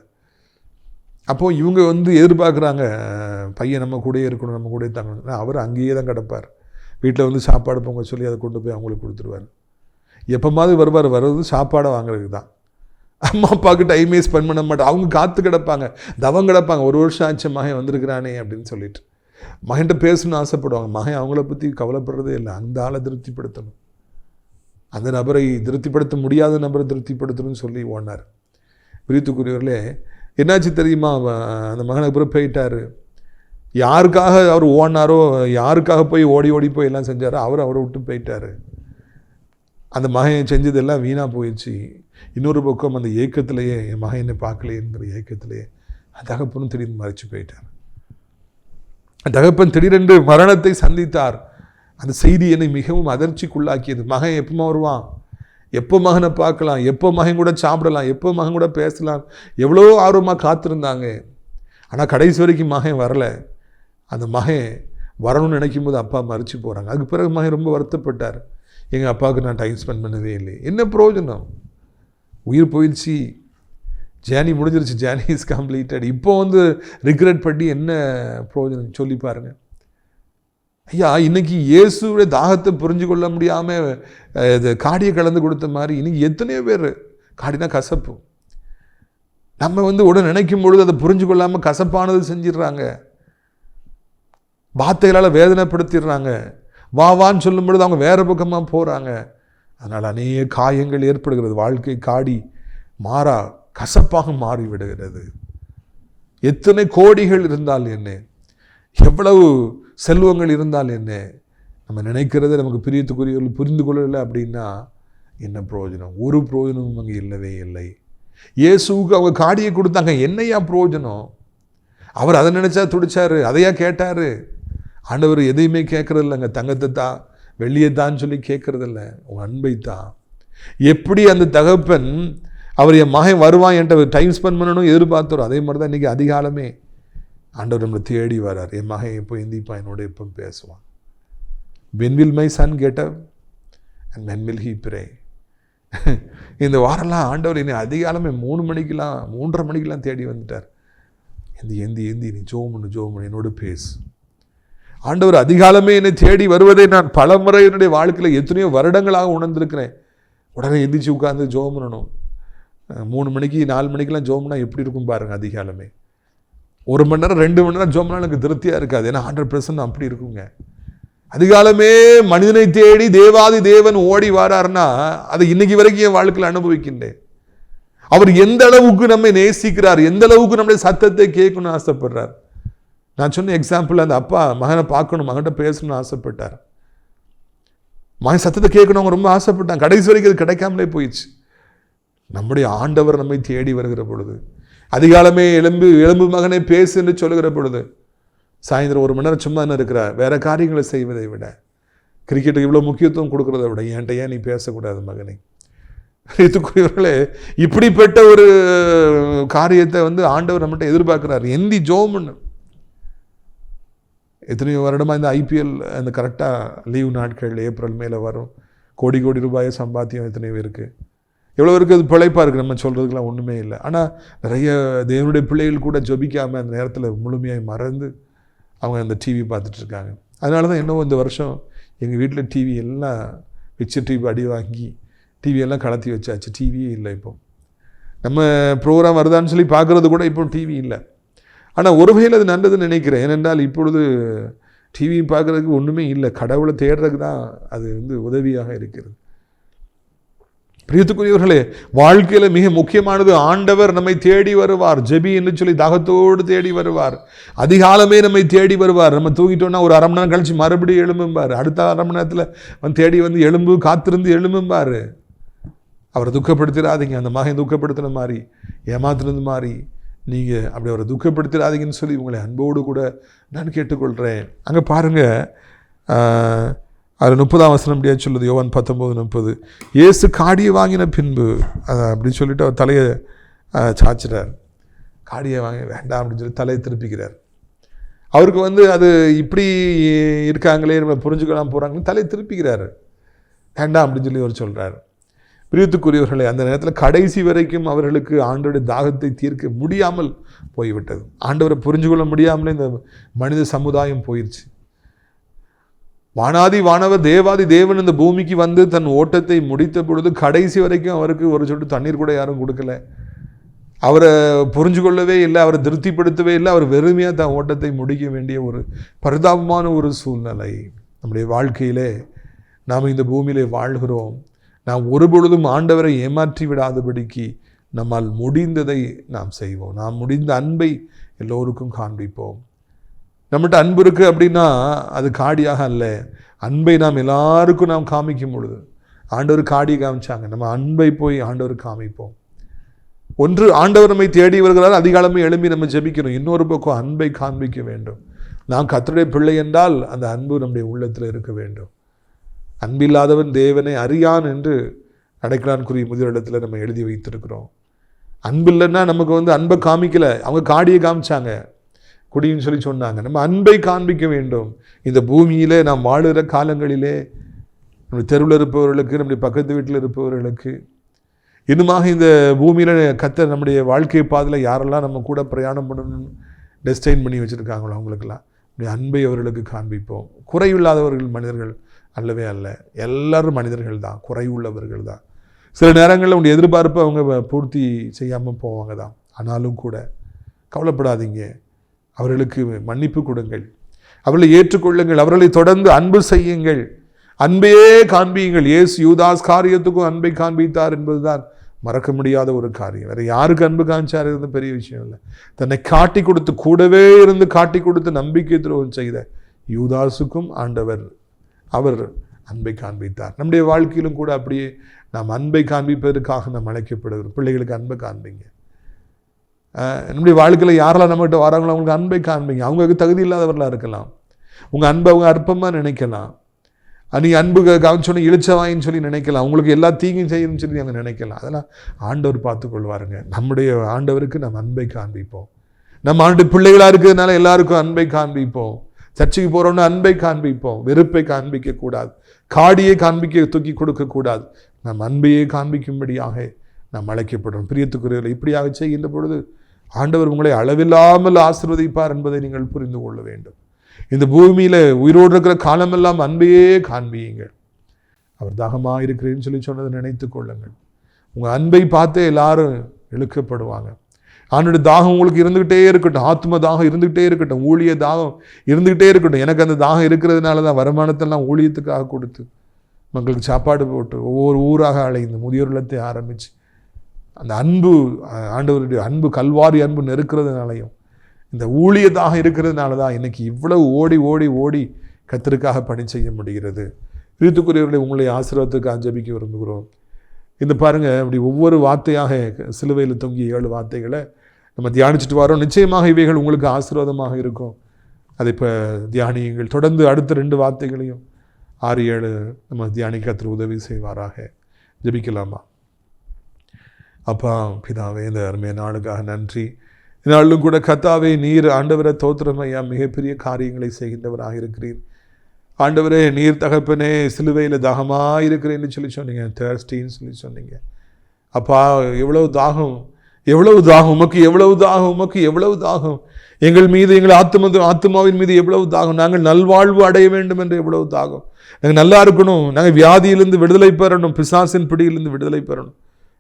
அப்போது இவங்க எதிர்பார்க்குறாங்க, பையன் நம்ம கூடயே இருக்கணும், நம்ம கூடயே தங்கணும். அவர் அங்கேயே தான் கிடப்பார். வீட்டில் சாப்பாடு பொங்க சொல்லி அதை கொண்டு போய் அவங்களுக்கு கொடுத்துருவார். எப்போமாவது வர்றது சாப்பாடை வாங்குறதுக்கு தான். அம்மா அப்பாவுக்கு டைமே ஸ்பெண்ட் பண்ண மாட்டேன். அவங்க காத்து கிடப்பாங்க, தவம் கிடப்பாங்க. 1 வருஷம் ஆச்சு மகன் வந்திருக்கிறானே அப்படின்னு சொல்லிட்டு. மகன்கிட்ட பேசணும்னு ஆசைப்படுவாங்க. மகன் அவங்கள பற்றி கவலைப்படுறதே இல்லை. அந்த ஆளை திருப்திப்படுத்தணும், அந்த நபரை திருப்திப்படுத்த முடியாத நபரை திருப்திப்படுத்தணும்னு சொல்லி ஓடினார். பிரித்துக்குரியவர்களே, என்னாச்சு தெரியுமா? அந்த மகனை அப்புறம் போயிட்டார். யாருக்காக அவர் ஓடினாரோ, யாருக்காக போய் ஓடி ஓடி போய் எல்லாம் செஞ்சாரோ, அவரை விட்டு போயிட்டார். அந்த மகன் செஞ்சதெல்லாம் வீணாக போயிடுச்சு. இன்னொரு பக்கம் அந்த ஏக்கத்திலேயே, என் மகன் என்னை பார்க்கலையேங்கிற ஏக்கத்திலேயே அந்த தகப்பனும் திடீர்னு மறைச்சு போயிட்டார். அந்த தகப்பன் திடீரென்று மரணத்தை சந்தித்தார். அந்த செய்தி என்னை மிகவும் அதிர்ச்சிக்குள்ளாக்கியது. மகன் எப்போ வருவான், எப்போ மகனை பார்க்கலாம், எப்போ மகன் கூட சாப்பிடலாம், எப்போ மகன் கூட பேசலாம், எவ்வளோ ஆர்வமாக காத்திருந்தாங்க. ஆனால் கடைசி வரைக்கும் மகன் வரலை. அந்த மகன் வரணும்னு நினைக்கும் போது அப்பா மறைச்சு போகிறாங்க. அதுக்கு பிறகு மகன் ரொம்ப வருத்தப்பட்டார். எங்கள் அப்பாவுக்கு நான் டைம் ஸ்பெண்ட் பண்ணவே இல்லை. என்ன பிரயோஜனம்? உயிர் போயிடுச்சு, ஜேர்னி முடிஞ்சிருச்சு, ஜேர்னி இஸ் கம்ப்ளீட்டட். இப்போ ரிக்ரெட் பண்ணி என்ன பிரயோஜனம் சொல்லி பாருங்கள். ஐயா, இன்றைக்கி இயேசுடைய தாகத்தை புரிஞ்சு கொள்ள முடியாமல் இது காடியை கலந்து கொடுத்த மாதிரி இன்றைக்கி எத்தனையோ பேர், காடினா கசப்பு, நம்ம உடனே நினைக்கும் பொழுது அதை புரிஞ்சு கொள்ளாமல் கசப்பானது செஞ்சிடுறாங்க, வார்த்தைகளால் வேதனைப்படுத்திடுறாங்க. வான்னு சொல்லும் பொழுது அவங்க வேறு பக்கமாக போகிறாங்க. அதனால் அநேக காயங்கள் ஏற்படுகிறது. வாழ்க்கை காடி மாறா கசப்பாக மாறிவிடுகிறது. எத்தனை கோடிகள் இருந்தால் என்ன, எவ்வளவு செல்வங்கள் இருந்தால் என்ன, நம்ம நினைக்கிறத நமக்கு பிரியத்துக்குரியவர்கள் புரிந்து கொள்ளலை அப்படின்னா என்ன பிரயோஜனம்? ஒரு பிரயோஜனமும் அங்கே இல்லவே இல்லை. இயேசுவுக்கு அவங்க காடியை கொடுத்தாங்க, என்னையா பிரயோஜனம்? அவர் அதை நினச்சா துடிச்சார், அதையா கேட்டார். ஆண்டவர் எதையுமே கேட்குறது இல்லைங்க. தங்கத்தை தான், வெள்ளியை தான் சொல்லி கேட்குறதில்ல, உங்கள் அன்பை தான். எப்படி அந்த தகப்பன் அவர் என் மகன் வருவான் என்கிட்ட டைம் ஸ்பெண்ட் பண்ணணும் எதிர்பார்த்தாரோ, அதே மாதிரி தான் இன்றைக்கி அதிகாலமே ஆண்டவர் நம்மளை தேடி வரார். என் மகன் எப்போ எந்திப்பான், என்னோட எப்போ பேசுவான். when will my son get up and when will he pray? இந்த வாரம்லாம் ஆண்டவர் என்னை அதிகாலமே 3 மணிக்கெலாம் 3:30 மணிக்கெலாம் தேடி வந்துட்டார். எந்தி நீ ஜோம் என்னோட பேசு. ஆண்டவர் அதிகாலமே என்னை தேடி வருவதை நான் பல முறை என்னுடைய வாழ்க்கையில் எத்தனையோ வருடங்களாக உணர்ந்திருக்கிறேன். உடனே எந்திரிச்சு உட்காந்து ஜோம் பண்ணணும். 3 மணிக்கு 4 மணிக்கெலாம் ஜோம்னா எப்படி இருக்கும் பாருங்கள். அதிகாலமே 1 மணி நேரம் 2 மணி நேரம் ஜோம்னா எனக்கு திருப்தியாக இருக்காது. ஏன்னா 100% அப்படி இருக்குங்க. அதிகாலமே மனிதனை தேடி தேவாதி தேவன் ஓடி வாரார்னா அதை இன்னைக்கு வரைக்கும் என் வாழ்க்கையில் அனுபவிக்கின்றேன். அவர் எந்த அளவுக்கு நம்மை நேசிக்கிறார், எந்த அளவுக்கு நம்முடைய சத்தத்தை கேட்கணும்னு ஆசைப்படுறார். நான் சொன்ன எக்ஸாம்பிள், அந்த அப்பா மகனை பார்க்கணும், மகன்கிட்ட பேசணும்னு ஆசைப்பட்டார். சத்தத்தை கேட்கணும் அவங்க ரொம்ப ஆசைப்பட்டாங்க. கடைசி வரைக்கும் அது கிடைக்காமலே போயிடுச்சு. நம்முடைய ஆண்டவர் நம்மை தேடி வருகிற பொழுது, அதிகாலமே எலும்பு மகனே பேசு என்று சொல்லுகிற பொழுது, சாயந்தரம் 1 மணி நேரம் சும்மா என்ன இருக்கிறார், வேற காரியங்களை செய்வதை விட, கிரிக்கெட்டுக்கு இவ்வளோ முக்கியத்துவம் கொடுக்கறத விட என்கிட்ட ஏன் நீ பேசக்கூடாது மகனே? இதுக்குரியவர்களே, இப்படிப்பட்ட ஒரு காரியத்தை ஆண்டவர் நம்மகிட்ட எதிர்பார்க்கிறார். எந்தி ஜோம்னு எத்தனையோ வருடமாக இந்த IPL அந்த கரெக்டாக லீவ் நாட்கள் ஏப்ரல் மேலே வரும். கோடி கோடி ரூபாய் சம்பாத்தியம் எத்தனையோ இருக்குது. எவ்வளோ இருக்குது அது பிழைப்பாக இருக்குது, நம்ம சொல்கிறதுக்கெலாம் ஒன்றுமே இல்லை. ஆனால் நிறைய தேவனுடைய பிள்ளைகள் கூட ஜொபிக்காமல் அந்த நேரத்தில் முழுமையாக மறந்து அவங்க அந்த டிவி பார்த்துட்ருக்காங்க. அதனால தான் என்னவோ இந்த வருஷம் எங்கள் வீட்டில் டிவி எல்லாம் பிக்சர் டிவி அடி வாங்கி டிவியெல்லாம் கலத்தி வச்சாச்சு. டிவியே இல்லை. இப்போ நம்ம ப்ரோக்ராம் வருதான்னு சொல்லி பார்க்குறது கூட இப்போ டிவி இல்லை. ஆனால் ஒரு வகையில் அது நல்லதுன்னு நினைக்கிறேன். ஏனென்றால் இப்பொழுது டிவி பார்க்குறதுக்கு ஒன்றுமே இல்லை, கடவுளை தேடுறதுக்கு தான் அது உதவியாக இருக்கிறது. பிரியத்துக்குரியவர்களே, வாழ்க்கையில் மிக முக்கியமானது ஆண்டவர் நம்மை தேடி வருவார். ஜெபி என்று சொல்லி தாகத்தோடு தேடி வருவார். அதிகாலமே நம்மை தேடி வருவார். நம்ம தூங்கிட்டோன்னா ஒரு 1/2 மணி நேரம் கழிச்சு மறுபடியும் எழும்பும்பார். அடுத்த 1/2 மணி நேரத்தில் தேடி எழும்பு, காத்திருந்து எழும்பும்பார். அவரை துக்கப்படுத்திடாதீங்க. அந்த மகன் துக்கப்படுத்தின மாதிரி, ஏமாத்துனது மாதிரி நீங்கள் அப்படி அவரை துக்கப்படுத்திடாதீங்கன்னு சொல்லி உங்களை அன்போடு கூட நான் கேட்டுக்கொள்கிறேன். அங்கே பாருங்கள், அது 30ஆம் வசனம் அப்படியே சொல்லுது. யோவான் 19:30. இயேசு காடியை வாங்கின பின்பு அப்படி சொல்லிட்டு அவர் தலையை சாய்ச்சிட்டார். காடியை வாங்கி வேண்டாம் அப்படின்னு சொல்லி தலையை திருப்பிக்கிறார். அவருக்கு அது இப்படி இருக்காங்களே, நம்ம புரிஞ்சுக்கலாம் போகிறாங்கன்னு தலையை திருப்பிக்கிறாரு. வேண்டாம் அப்படின்னு சொல்லி அவர் சொல்கிறார். பிரியத்துக்குரியவர்களே, அந்த நேரத்தில் கடைசி வரைக்கும் அவர்களுக்கு ஆண்டவருடைய தாகத்தை தீர்க்க முடியாமல் போய்விட்டது. ஆண்டவரை புரிஞ்சு கொள்ள முடியாமலே இந்த மனித சமுதாயம் போயிடுச்சு. வானாதி வானவர் தேவாதி தேவன் இந்த பூமிக்கு தன் ஓட்டத்தை முடித்த பொழுது கடைசி வரைக்கும் அவருக்கு ஒரு சொட்டு தண்ணீர் கூட யாரும் கொடுக்கல. அவரை புரிஞ்சு கொள்ளவே இல்லை, அவரை திருப்திப்படுத்தவே இல்லை. அவர் வெறுமையாக தன் ஓட்டத்தை முடிக்க வேண்டிய ஒரு பரிதாபமான ஒரு சூழ்நிலை. நம்முடைய வாழ்க்கையிலே நாம் இந்த பூமியிலே வாழ்கிறோம். நாம் ஒருபொழுதும் ஆண்டவரை ஏமாற்றி விடாதபடிக்கு நம்மால் முடிந்ததை நாம் செய்வோம். நாம் முடிந்த அன்பை எல்லோருக்கும் காண்பிப்போம். நம்மகிட்ட அன்பு இருக்குது அப்படின்னா அது காடியாக அல்ல. அன்பை நாம் எல்லாருக்கும் நாம் காமிக்கும் பொழுது, ஆண்டவர் காடியை காமிச்சாங்க, நம்ம அன்பை போய் ஆண்டவர் காமிப்போம். ஒன்று, ஆண்டவர் நம்மை தேடி வருகிறார், அதிகாலமே எழும்பி நம்ம ஜெபிக்கணும். இன்னொரு பக்கம் அன்பை காண்பிக்க வேண்டும். நாம் கர்த்தருடைய பிள்ளை என்றால் அந்த அன்பு நம்முடைய உள்ளத்தில் இருக்க வேண்டும். அன்பில்லாதவன் தேவனை அறியான் என்று அடைக்கலான்குரிய முதலிடத்தில் நம்ம எழுதி வைத்திருக்கிறோம். அன்பு இல்லைன்னா நமக்கு அன்பை காமிக்கலை. அவங்க காடியை காமிச்சாங்க, குடின்னு சொல்லி சொன்னாங்க. நம்ம அன்பை காண்பிக்க வேண்டும். இந்த பூமியிலே நாம் வாழுகிற காலங்களிலே நம்முடைய தெருவில் இருப்பவர்களுக்கு, நம்முடைய பக்கத்து வீட்டில் இருப்பவர்களுக்கு, இன்னுமாக இந்த பூமியில் கர்த்தர் நம்முடைய வாழ்க்கை பாதையில் யாரெல்லாம் நம்ம கூட பிரயாணம் பண்ணணும்னு டெஸ்டைன் பண்ணி வச்சுருக்காங்களோ அவங்களுக்கெல்லாம் நம்முடைய அன்பை அவர்களுக்கு காண்பிப்போம். குறையில்லாதவர்கள் மனிதர்கள் அல்லவே அல்ல, எல்லாரும் மனிதர்கள் தான், குறைவுள்ளவர்கள் தான். சில நேரங்களில் உங்களுடைய எதிர்பார்ப்பை அவங்க பூர்த்தி செய்யாமல் போவாங்க தான். ஆனாலும் கூட கவலைப்படாதீங்க. அவர்களுக்கு மன்னிப்பு கொடுங்கள், அவர்களை ஏற்றுக்கொள்ளுங்கள், அவர்களை தொடர்ந்து அன்பு செய்யுங்கள், அன்பையே காண்பியுங்கள். இயேசு யூதாஸ் காரியத்துக்கும் அன்பை காண்பித்தார் என்பதுதான் மறக்க முடியாத ஒரு காரியம். வேறு யாருக்கு அன்பு காமிச்சார் இருந்த பெரிய விஷயம் இல்லை. தன்னை காட்டி கொடுத்து, கூடவே இருந்து காட்டி கொடுத்து நம்பிக்கை துரோகம் செய்த யூதாஸுக்கும் ஆண்டவர் அவர் அன்பை காண்பித்தார். நம்முடைய வாழ்க்கையிலும் கூட அப்படியே நாம் அன்பை காண்பிப்பதற்காக நாம் அழைக்கப்படுகிறோம். பிள்ளைகளுக்கு அன்பை காண்பிங்க. நம்முடைய வாழ்க்கையில் யாரெல்லாம் நம்மகிட்ட வராங்களோ அவங்களுக்கு அன்பை காண்பிங்க. அவங்களுக்கு தகுதி இல்லாதவர்களாக இருக்கலாம். உங்கள் அன்பை அவங்க அற்பமாக நினைக்கலாம். நீ அன்பு கவனிச்சோன்னே இழிச்சவாயின்னு சொல்லி நினைக்கலாம். அவங்களுக்கு எல்லா தீங்கும் செய்யணும்னு சொல்லி அவங்க நினைக்கலாம். அதெல்லாம் ஆண்டவர் பார்த்து கொள்வாருங்க. நம்முடைய ஆண்டவருக்கு நம்ம அன்பை காண்பிப்போம். நம்ம ஆண்டு பிள்ளைகளாக இருக்கிறதுனால எல்லாருக்கும் அன்பை காண்பிப்போம். சர்ச்சைக்கு போகிறோன்னா அன்பை காண்பிப்போம். வெறுப்பை காண்பிக்கக்கூடாது, காடியை காண்பிக்க தூக்கி கொடுக்கக்கூடாது. நம் அன்பையே காண்பிக்கும்படியாக நாம் அழைக்கப்படுறோம். பிரியத்துக்குரியவர்கள், இப்படியாக செய்கின்ற பொழுது ஆண்டவர் உங்களை அளவில்லாமல் ஆசீர்வதிப்பார் என்பதை நீங்கள் புரிந்து கொள்ள வேண்டும். இந்த பூமியில் உயிரோடு இருக்கிற காலமெல்லாம் அன்பையே காண்பியுங்கள். அவர் தாகமாக இருக்கிறேன்னு சொல்லி சொன்னதை நினைத்து கொள்ளுங்கள். உங்கள் அன்பை பார்த்தே எல்லாரும் இழுக்கப்படுவாங்க. ஆண்டோட தாகம் உங்களுக்கு இருந்துக்கிட்டே இருக்கட்டும். ஆத்ம தாகம் இருந்துக்கிட்டே இருக்கட்டும். ஊழிய தாகம் இருந்துக்கிட்டே இருக்கட்டும். எனக்கு அந்த தாகம் இருக்கிறதுனால தான் வருமானத்தெல்லாம் ஊழியத்துக்காக கொடுத்து, மக்களுக்கு சாப்பாடு போட்டு, ஒவ்வொரு ஊராக அலைந்து முதியோர் இல்லத்தை ஆரம்பித்து, அந்த அன்பு, ஆண்டவருடைய அன்பு, கல்வாரி அன்பு நெருக்கிறதுனாலையும் இந்த ஊழியதாக இருக்கிறதுனால தான் இன்றைக்கி இவ்வளவு ஓடி ஓடி ஓடி கர்த்தருக்காக பணி செய்ய முடிகிறது. பிரியத்துக்குரியவர்களை உங்களை ஆசீர்வாதத்துக்கு ஜெபிக்க விரும்புகிறோம். இந்த பாருங்க, அப்படி ஒவ்வொரு வார்த்தையாக சிலுவையில் தொங்கிய 7 வார்த்தைகளை நம்ம தியானிச்சுட்டு வரோம். நிச்சயமாக இவைகள் உங்களுக்கு ஆசீர்வாதமாக இருக்கும். அதை இப்போ தியானியுங்கள். தொடர்ந்து அடுத்த 2 வார்த்தைகளையும் 6, 7 நம்ம தியானிக்க கர்த்தர் உதவி செய்வாராக. ஜெபிக்கலாமா? அப்பா பிதாவே, இந்த அருமையான நாளுக்காக நன்றி. இந்நாளிலும் கூட கர்த்தாவே, நீர் ஆண்டவரை தோத்திரம் ஐயா, மிகப்பெரிய காரியங்களை செய்கின்றவராக இருக்கிறீர். ஆண்டவரே, நீர் தகப்பனே, சிலுவையில் தாகமாக இருக்கிறேன்னு சொல்லி சொன்னீங்க, தேர்ஸ்டின்னு சொல்லி சொன்னீங்க. அப்பா, எவ்வளவு தாகம், எவ்வளவு தாகம் உமக்கு, எவ்வளவு தாகம் உமக்கு, எவ்வளவு தாகம் எங்கள் மீது, எங்கள் ஆத்மாவின் மீது எவ்வளவு தாகம். நாங்கள் நல்வாழ்வு அடைய வேண்டும் என்று எவ்வளவு தாகம். நாங்கள் நல்லா இருக்கணும், நாங்கள் வியாதியிலிருந்து விடுதலை பெறணும், பிசாசின் பிடியிலிருந்து விடுதலை பெறணும்.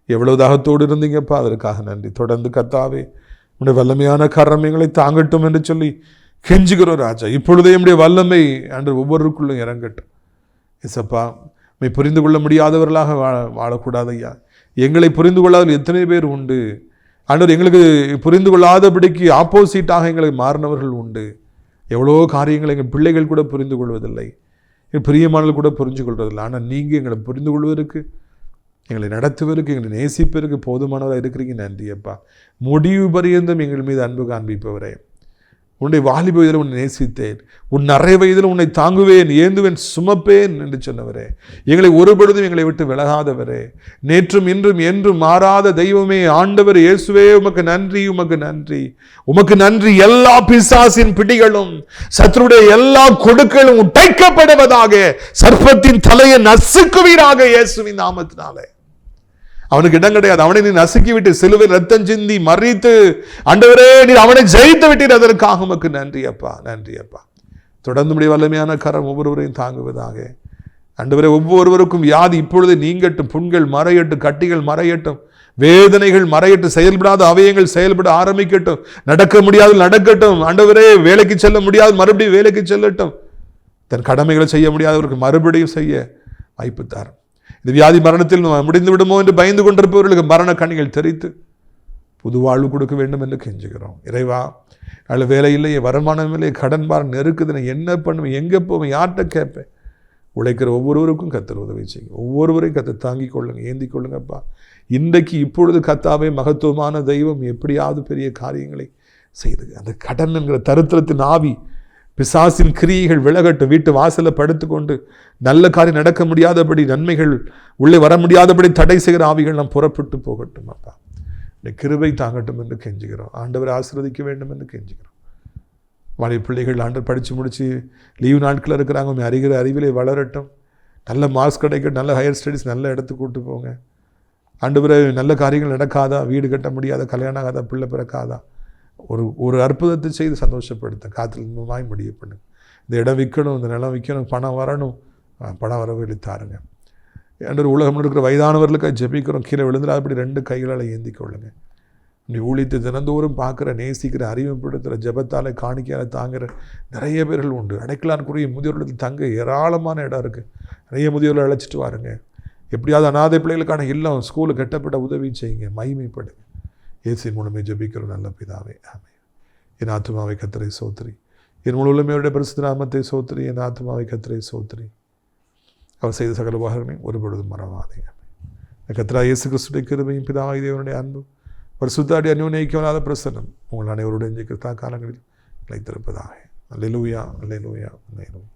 எவ்வளவு தாகத்தோடு இருந்தீங்கப்பா, அதற்காக நன்றி. தொடர்ந்து கர்த்தாவே, உடைய வல்லமையான கரம் எங்களை தாங்கட்டும் என்று சொல்லி கெஞ்சுகிறோம் ராஜா. இப்பொழுதே என்னுடைய வல்லமை அன்று ஒவ்வொருக்குள்ளும் இறங்கட்டும். இசப்பா, மை புரிந்து கொள்ள முடியாதவர்களாக வாழக்கூடாது ஐயா. எங்களை புரிந்து கொள்ளாத எத்தனை பேர் உண்டு ஆண்டவர். எங்களுக்கு புரிந்து கொள்ளாதபடிக்கு ஆப்போசிட்டாக எங்களை மாறினவர்கள் உண்டு. எவ்வளோ காரியங்களை எங்கள் பிள்ளைகள் கூட புரிந்து கொள்வதில்லை, எங்கள் பிரியமானவர்கள் கூட புரிஞ்சு கொள்வதில்லை. ஆனால் நீங்கள் எங்களை புரிந்து கொள்வதற்கு, எங்களை நடத்துவதற்கு, எங்களை நேசிப்பதற்கு போதுமானவராக இருக்கிறீங்க. நன்றி அப்பா. முடிவு பரியந்தம் எங்கள் மீது அன்பு காண்பிப்பவரே, உன்னை வாலிப வயதில் உன்னை நேசித்தேன், உன் அரை வயதில் உன்னை தாங்குவேன், ஏந்துவேன், சுமப்பேன் என்று சொன்னவரே, எங்களை ஒருபொழுதும் எங்களை விட்டு விலகாதவரே, நேற்றும் இன்றும் என்றும் மாறாத தெய்வமே, ஆண்டவர் இயேசுவே, உமக்கு நன்றி, உமக்கு நன்றி, உமக்கு நன்றி. எல்லா பிசாசின் பிடிகளும், சத்துருடைய எல்லா கொடுக்களும் உடைக்கப்படுவதாக. சர்ப்பத்தின் தலையை நசுக்குவீராக இயேசுவின் நாமத்தினாலே. அவனுக்கு இடம் கிடையாது. அவனை நீ நசுக்கி விட்டு சிலுவை ரத்தம் சிந்தி மறித்து ஆண்டவரே, நீர் அவனை ஜெயித்து விட்டீர். அதற்காக உமக்கு நன்றி அப்பா, நன்றி அப்பா. தொடர்ந்து வல்லமையான கரம் ஒவ்வொருவரையும் தாங்குவதாக. ஆண்டவரே, ஒவ்வொருவருக்கும் வியாதி இப்பொழுது நீங்கட்டும், புண்கள் மறையட்டும், கட்டிகள் மறையட்டும், வேதனைகள் மறையட்டும், செயல்படாத அவயங்கள் செயல்பட ஆரம்பிக்கட்டும், நடக்க முடியாது நடக்கட்டும். ஆண்டவரே, வேலைக்கு செல்ல முடியாது மறுபடியும் வேலைக்கு செல்லட்டும், தன் கடமைகளை செய்ய முடியாதவருக்கு மறுபடியும் செய்ய வாய்ப்பு தாரும். இந்த வியாதி மரணத்தில் முடிந்து விடுமோ என்று பயந்து கொண்டிருப்பவர்களுக்கு மரண கண்ணிகள் தெரித்து புது வாழ்வு கொடுக்க வேண்டும் என்று கெஞ்சுகிறோம். இறைவா, அதில் வேலை இல்லையே, வருமானம் இல்லையே, கடன் பாரம் நெருக்குது, நான் என்ன பண்ணுவேன், எங்கே போவேன், யார்கிட்ட கேட்பேன்? உழைக்கிற ஒவ்வொருவருக்கும் கர்த்தர் உதவி செய்யுங்க. ஒவ்வொருவரையும் கர்த்தர் தாங்கிக் கொள்ளுங்க, ஏந்தி கொள்ளுங்கப்பா. இன்றைக்கு இப்பொழுது கர்த்தாவே, மகத்துவமான தெய்வம் எப்படியாவது பெரிய காரியங்களை செய்து அந்த கடன் என்கிற தரித்திரத்தின் ஆவி, பிசாசின் கிரியைகள் விலகட்டும். வீட்டு வாசலில் படுத்துக்கொண்டு நல்ல காரியம் நடக்க முடியாதபடி, நன்மைகள் உள்ளே வர முடியாதபடி தடை செய்கிற ஆவிகள் நாம் புறப்பட்டு போகட்டும் அப்பா. கிருபை தாங்கட்டும் என்று கெஞ்சுகிறோம். ஆண்டவர் ஆசீர்வதிக்க வேண்டும் என்று கெஞ்சுகிறோம். வாழை பிள்ளைகள் ஆண்டவர் படித்து முடித்து லீவு நாட்களில் இருக்கிறாங்க, அறிகிற அறிவிலே வளரட்டும், நல்ல மார்க்ஸ் கிடைக்கட்டும், நல்ல ஹையர் ஸ்டடீஸ் நல்ல இடத்துக்கு கூட்டு போங்க. ஆண்டவரே, நல்ல காரியங்கள் நடக்காதா, வீடு கட்ட முடியாத, கல்யாணம் ஆகாதா, பிள்ளை பிறக்காதா, ஒரு அற்புதத்தை செய்து சந்தோஷப்படுத்த காத்தில் இன்பமாய் முடிய பண்ணுங்க. இந்த இடம் விற்கணும், இந்த நிலம் விற்கணும், பணம் வரணும், பணம் வரவு தாருங்க. என்ற உலகம் இருக்கிற வயதானவர்களுக்காக ஜெபிக்கிறோம். கீழே விழுந்துடாதபடி 2 கைகளால் ஏந்தி கொள்ளுங்க. நீ ஊழித்து தினந்தோறும் பார்க்குற, நேசிக்கிற, அறிமுகப்படுத்துகிற, ஜெபத்தால் காணிக்கையால் தாங்குகிற நிறைய பேர்கள் உண்டு. அடைக்கலான்குரிய முதியோர்களுக்கு தங்க ஏராளமான இடம் இருக்குது. நிறைய முதியோர்களை அழைச்சிட்டு வாருங்க. எப்படியாவது அநாதை பிள்ளைகளுக்கான இல்லம், ஸ்கூலு கட்டப்பட்ட உதவி செய்யுங்க, மகிமைப்படுங்க. இயேசுவின் மூலமே ஜெபிக்கிறோம் நல்ல பிதாவே, ஆமென். என் ஆத்துமாவை கர்த்தரை சோத்திரி, என் முழு உள்ளமையோட பரிசுத்த நாமத்தை சோத்திரி. என் ஆத்துமாவை கர்த்தரை சோத்திரி, அவர் செய்த சகல உபகாரங்களையும் ஒருபொழுதும் மறவாதே. கர்த்தராகிய இயேசு கிறிஸ்துவின் கிருபையும் பிதாவாகிய தேவனுடைய அன்பும் பரிசுத்த அந்யோன்யமில்லாத பிரசன்னம் உங்கள் அனைவருடைய கிறிஸ்தவ காலங்களில் நிலைத்திருப்பதாக. அல்லேலூயா, அல்லேலூயா, அல்லேலூயா.